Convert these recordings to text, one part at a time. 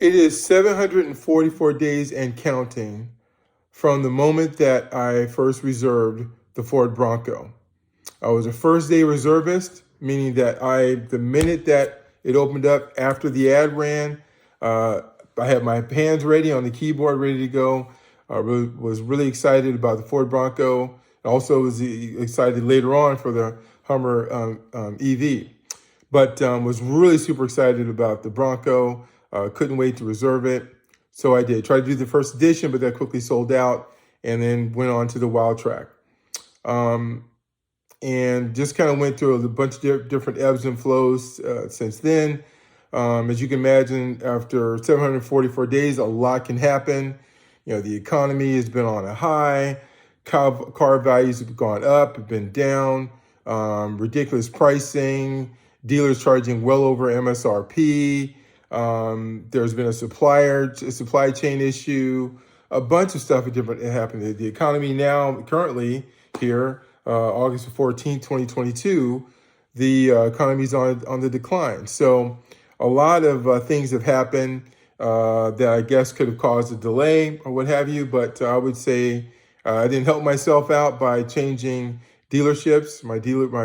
It is 744 days and counting from the moment that I first reserved the Ford Bronco. I was a first day reservist, meaning that the minute that it opened up after the ad ran, uh, I had my hands ready on the keyboard, ready to go. I was really excited about the Ford Bronco. Also was excited later on for the Hummer EV. But was really super excited about the Bronco. Couldn't wait to reserve it. So I did. Tried to do the first edition, but that quickly sold out and then went on to the Wild Track. Um, and just kind of went through a bunch of different ebbs and flows since then. As you can imagine, after 744 days, a lot can happen. You know, the economy has been on a high. Car values have gone up, have been down. Ridiculous pricing. Dealers charging well over MSRP. There's been a supply chain issue. A bunch of stuff happened. The economy now, currently here, August 14th, 2022, the economy's on the decline. So a lot of things have happened that I guess could have caused a delay or what have you. But I would say I didn't help myself out by changing dealerships. My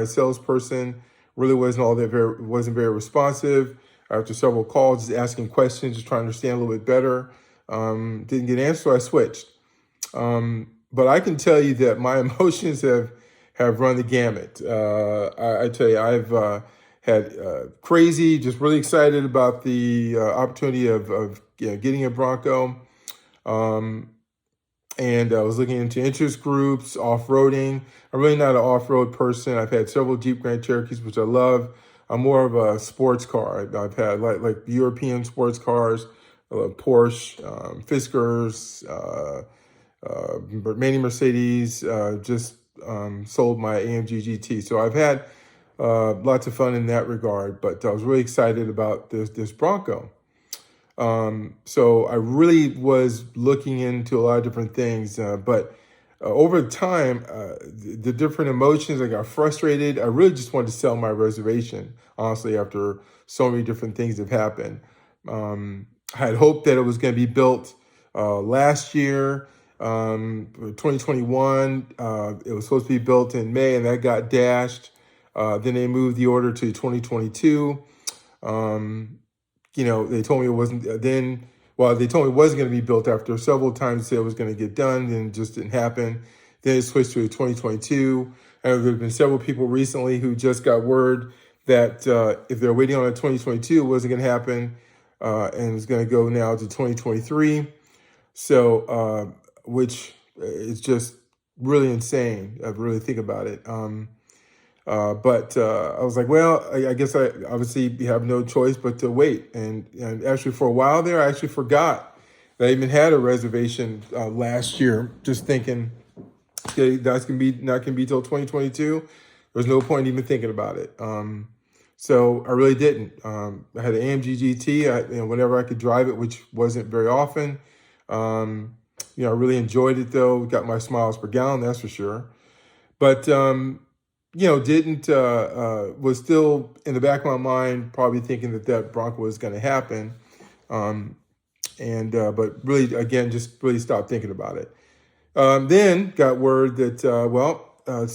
salesperson really wasn't very responsive. After several calls, just asking questions, just trying to understand a little bit better. Didn't get an answer, so I switched. But I can tell you that my emotions have run the gamut. I tell you, I've had crazy, just really excited about the opportunity of getting a Bronco. And I was looking into interest groups, off-roading. I'm really not an off-road person. I've had several Jeep Grand Cherokees, which I love. I'm more of a sports car. I've had like European sports cars, Porsche, Fiskars, many Mercedes, just sold my AMG GT. So I've had lots of fun in that regard, but I was really excited about this Bronco. So I really was looking into a lot of different things, but over time, the different emotions, I got frustrated. I really just wanted to sell my reservation, honestly, after so many different things have happened. I had hoped that it was going to be built last year, 2021. It was supposed to be built in May, and that got dashed. Then they moved the order to 2022. They told me it wasn't then. Well, they told me it wasn't going to be built after several times said it was going to get done, and it just didn't happen. Then it switched to 2022. And there have been several people recently who just got word that if they're waiting on a 2022, it wasn't going to happen, and it's going to go now to 2023. So, which is just really insane. I really think about it. But I was like, well, I guess I obviously have no choice but to wait. And actually, for a while there, I actually forgot that I even had a reservation last year. Just thinking, okay, that's not gonna be till 2022. There's no point even thinking about it. So I really didn't. I had an AMG GT. Whenever I could drive it, which wasn't very often. I really enjoyed it though. Got my miles per gallon, that's for sure. But didn't was still in the back of my mind, probably thinking that Bronco was going to happen, but really, again, just really stopped thinking about it. Then got word that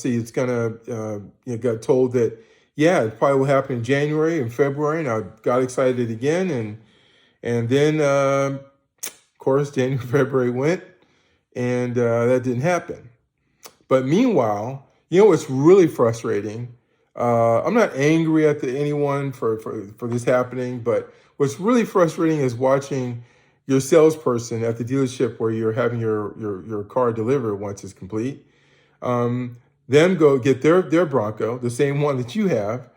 it's gonna got told that it probably will happen in January and February, and I got excited again, and then of course January February went, and that didn't happen. But meanwhile, what's really frustrating? I'm not angry at anyone for this happening, but what's really frustrating is watching your salesperson at the dealership where you're having your car delivered once it's complete. Them go get their Bronco, the same one that you have.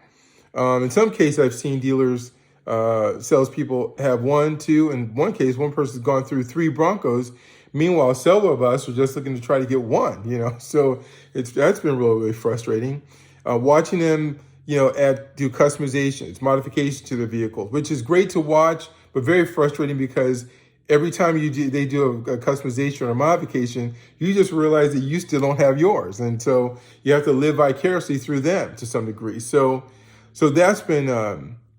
In some cases, I've seen dealers, salespeople have one, two. In one case, one person's gone through 3 Broncos. Meanwhile, several of us are just looking to try to get one, So that's been really, really frustrating. Watching them, do customizations, modifications to the vehicles, which is great to watch, but very frustrating because every time they do a customization or a modification, you just realize that you still don't have yours, and so you have to live vicariously through them to some degree. So that's been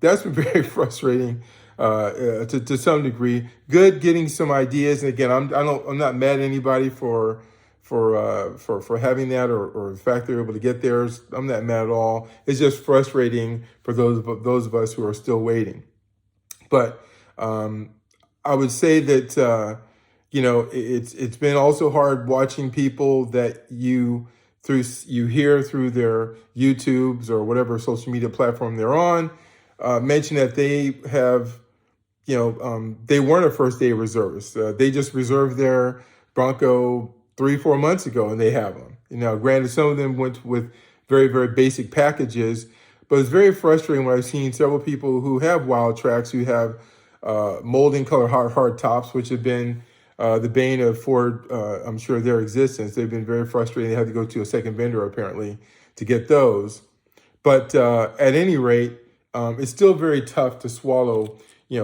very frustrating. to some degree. Good getting some ideas. And again, I'm not mad at anybody for having that or the fact they're able to get theirs. I'm not mad at all. It's just frustrating for those of us who are still waiting. But I would say that it's been also hard watching people that you hear through their YouTubes or whatever social media platform they're on mention that they have they weren't a first day reservist. They just reserved their Bronco 3-4 months ago and they have them. Granted, some of them went with very, very basic packages, but it's very frustrating when I've seen several people who have Wild Tracks who have molding color hard tops, which have been the bane of Ford, I'm sure, their existence. They've been very frustrating. They had to go to a second vendor apparently to get those. But at any rate, it's still very tough to swallow,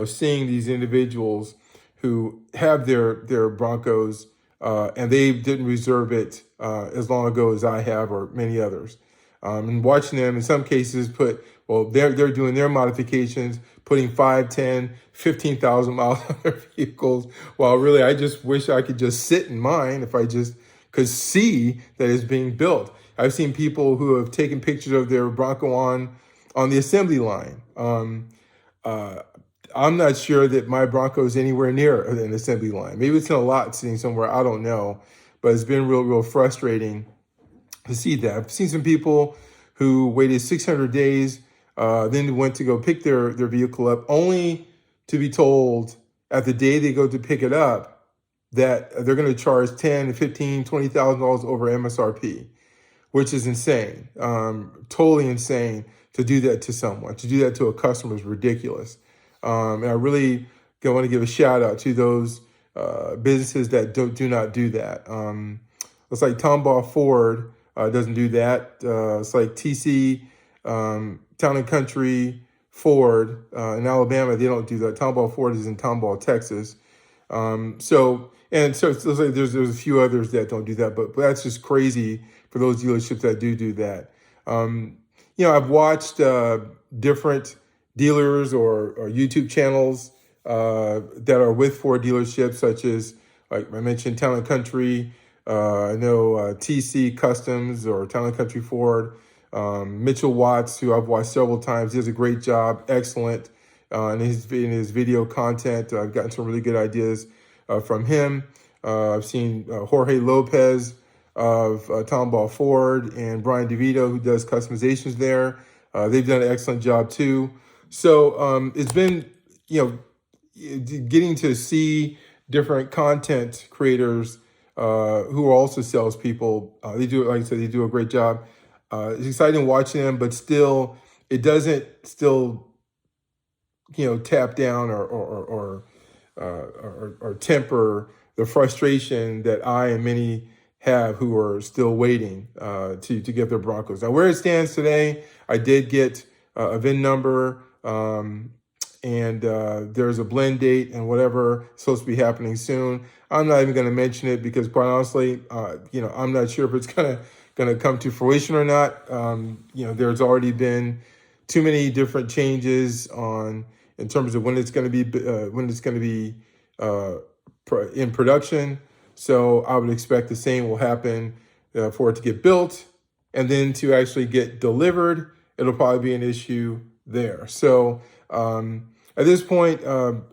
seeing these individuals who have their Broncos and they didn't reserve it as long ago as I have or many others. And watching them in some cases they're doing their modifications, putting 5, 10, 15,000 miles on their vehicles. While really, I just wish I could just sit in mine if I just could see that it's being built. I've seen people who have taken pictures of their Bronco on the assembly line. I'm not sure that my Bronco is anywhere near an assembly line. Maybe it's in a lot sitting somewhere, I don't know. But it's been real frustrating to see that. I've seen some people who waited 600 days, then went to go pick their vehicle up, only to be told at the day they go to pick it up that they're going to charge $10,000, $15,000, $20,000 over MSRP, which is insane, totally insane to do that to someone. To do that to a customer is ridiculous. And I really want to give a shout out to those businesses that do not do that. It's like Tomball Ford doesn't do that. It's like TC, Town and Country Ford in Alabama. They don't do that. Tomball Ford is in Tomball, Texas. So it's like there's a few others that don't do that, but that's just crazy for those dealerships that do that. I've watched different dealers or YouTube channels that are with Ford dealerships, such as, like I mentioned, Town and Country. I know TC Customs or Town and Country Ford. Mitchell Watts, who I've watched several times, does a great job, excellent in his video content. I've gotten some really good ideas from him. I've seen Jorge Lopez of Tomball Ford and Brian DeVito, who does customizations there. They've done an excellent job too. So it's been, getting to see different content creators who are also salespeople. They do, like I said, they do a great job. It's exciting watching them, but still, it doesn't tap down or temper the frustration that I and many have who are still waiting to get their Broncos. Now, where it stands today, I did get a VIN number, and there's a blend date and whatever supposed to be happening soon. I'm not even going to mention it because, quite honestly, I'm not sure if it's gonna come to fruition or not. There's already been too many different changes in terms of when it's going to be in production. So I would expect the same will happen for it to get built, and then to actually get delivered, it'll probably be an issue there. So at this point,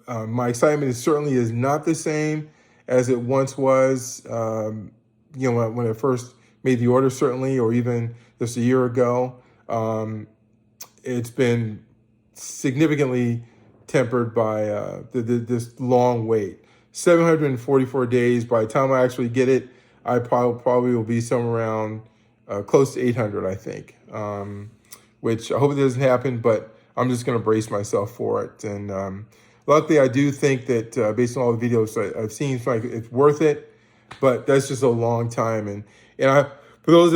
my excitement certainly is not the same as it once was. When I first made the order, certainly, or even just a year ago. It's been significantly tempered by this long wait. 744 days. By the time I actually get it, I probably will be somewhere around close to 800, I think, which I hope it doesn't happen, but I'm just going to brace myself for it. And luckily, I do think that based on all the videos I've seen, it's worth it, but that's just a long time. And for those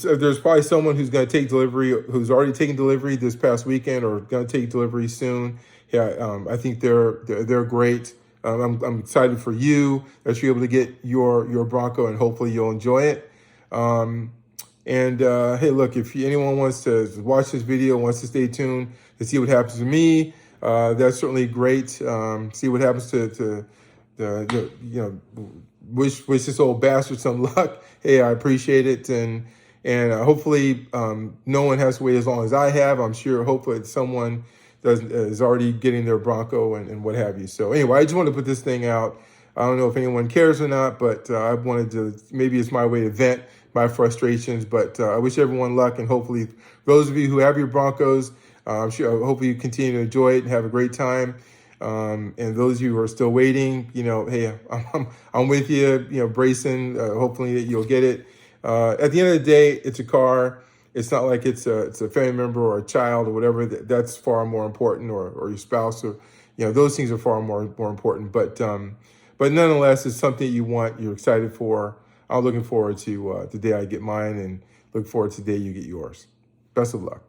there's probably someone who's going to take delivery, who's already taken delivery this past weekend or going to take delivery soon. Yeah, I think they're great. I'm excited for you that you're able to get your Bronco, and hopefully you'll enjoy it. Hey, look, if anyone wants to watch this video, wants to stay tuned to see what happens to me, that's certainly great. See what happens to wish this old bastard some luck. Hey, I appreciate it, and hopefully no one has to wait as long as I have. I'm sure, hopefully someone is already getting their Bronco and what have you. So anyway, I just wanted to put this thing out. I don't know if anyone cares or not, but I wanted to, maybe it's my way to vent my frustrations, but I wish everyone luck, and hopefully those of you who have your Broncos, I'm sure, hopefully you continue to enjoy it and have a great time. And those of you who are still waiting, hey, I'm with you, bracing, hopefully that you'll get it. At the end of the day, it's a car. It's not like it's a family member or a child or whatever. That's far more important, or your spouse, or those things are far more important. But nonetheless, it's something you want, you're excited for. I'm looking forward to the day I get mine, and look forward to the day you get yours. Best of luck.